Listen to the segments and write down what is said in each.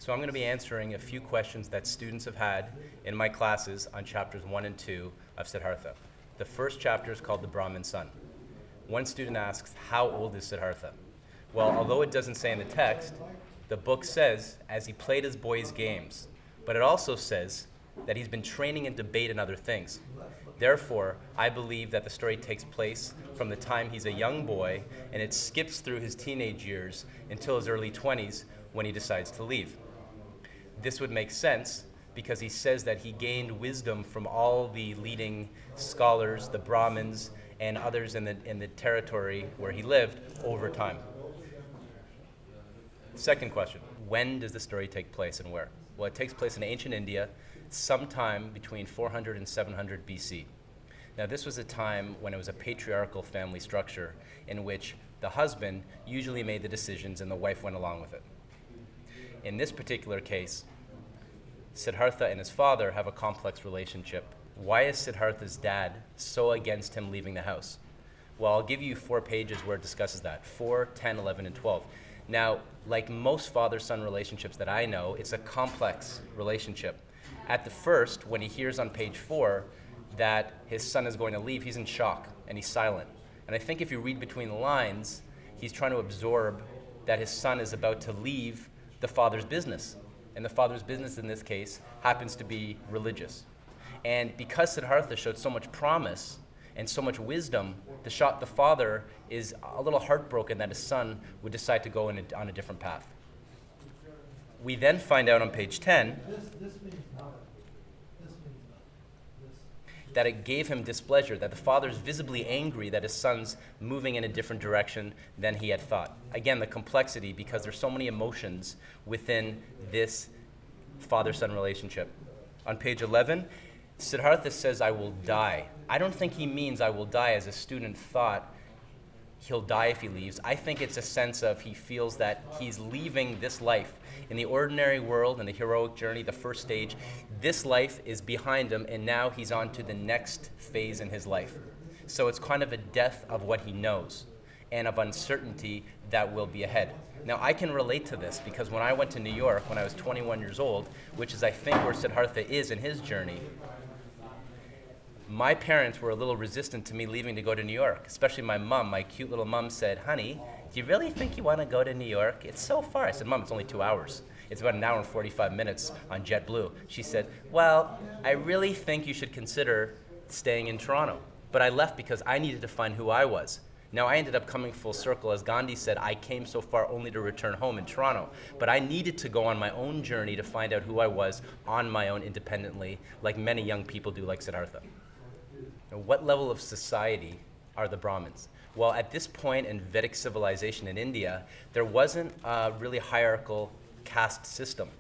So I'm going to be answering a few questions that students have had in my classes on chapters 1 and 2 of Siddhartha. The first chapter is called The Brahmin's Son. One student asks, how old is Siddhartha? Well, although it doesn't say in the text, the book says, as he played his boys' games, but it also says that he's been training in debate and other things. Therefore, I believe that the story takes place from the time he's a young boy, and it skips through his teenage years until his early 20s when he decides to leave. This would make sense because he says that he gained wisdom from all the leading scholars, the Brahmins, and others in the territory where he lived over time. Second question, when does the story take place and where? Well, it takes place in ancient India, sometime between 400 and 700 BC. Now, this was a time when it was a patriarchal family structure in which the husband usually made the decisions and the wife went along with it. In this particular case, Siddhartha and his father have a complex relationship. Why is Siddhartha's dad so against him leaving the house? Well, I'll give you 4 pages where it discusses that, 4, 10, 11, and 12. Now, like most father-son relationships that I know, it's a complex relationship. At the first, when he hears on page 4 that his son is going to leave, he's in shock and he's silent. And I think if you read between the lines, he's trying to absorb that his son is about to leave the father's business. And the father's business in this case happens to be religious. And because Siddhartha showed so much promise and so much wisdom, the father is a little heartbroken that his son would decide to go on a different path. We then find out on page 10 that it gave him displeasure, that the father's visibly angry that his son's moving in a different direction than he had thought. Again, the complexity, because there's so many emotions within this father-son relationship. On page 11, Siddhartha says, I will die. I don't think he means I will die as a student thought he'll die if he leaves. I think it's a sense of he feels that he's leaving this life. In the ordinary world, in the heroic journey, the first stage, this life is behind him, and now he's on to the next phase in his life. So it's kind of a death of what he knows and of uncertainty that will be ahead. Now, I can relate to this because when I went to New York when I was 21 years old, which is I think where Siddhartha is in his journey, my parents were a little resistant to me leaving to go to New York, especially my mom. My cute little mom said, honey, do you really think you want to go to New York? It's so far. I said, Mom, it's only 2 hours. It's about 1 hour and 45 minutes on JetBlue. She said, well, I really think you should consider staying in Toronto. But I left because I needed to find who I was. Now, I ended up coming full circle. As Gandhi said, I came so far only to return home in Toronto. But I needed to go on my own journey to find out who I was on my own independently, like many young people do, like Siddhartha. Now, what level of society are the Brahmins? Well, at this point in Vedic civilization in India, there wasn't a really hierarchical caste system.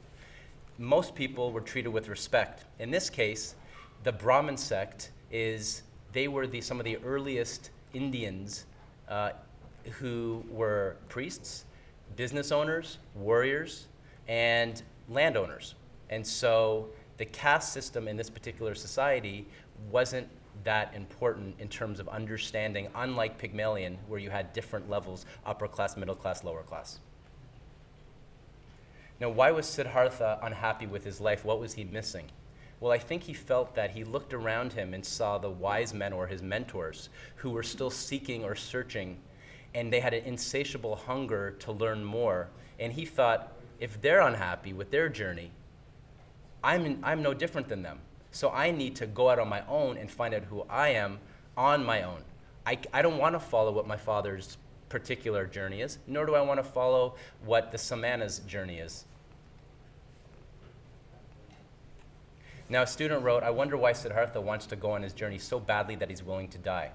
Most people were treated with respect. In this case, the Brahmin sect they were some of the earliest Indians who were priests, business owners, warriors, and landowners. And so the caste system in this particular society wasn't that important in terms of understanding, unlike Pygmalion, where you had different levels, upper class, middle class, lower class. Now, why was Siddhartha unhappy with his life? What was he missing? Well, I think he felt that he looked around him and saw the wise men or his mentors who were still seeking or searching, and they had an insatiable hunger to learn more. And he thought, if they're unhappy with their journey, I'm no different than them. So I need to go out on my own and find out who I am on my own. I don't want to follow what my father's particular journey is, nor do I want to follow what the Samana's journey is. Now, a student wrote, I wonder why Siddhartha wants to go on his journey so badly that he's willing to die.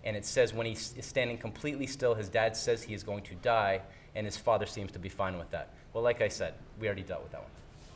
And it says when he's standing completely still, his dad says he is going to die, and his father seems to be fine with that. Well, like I said, we already dealt with that one.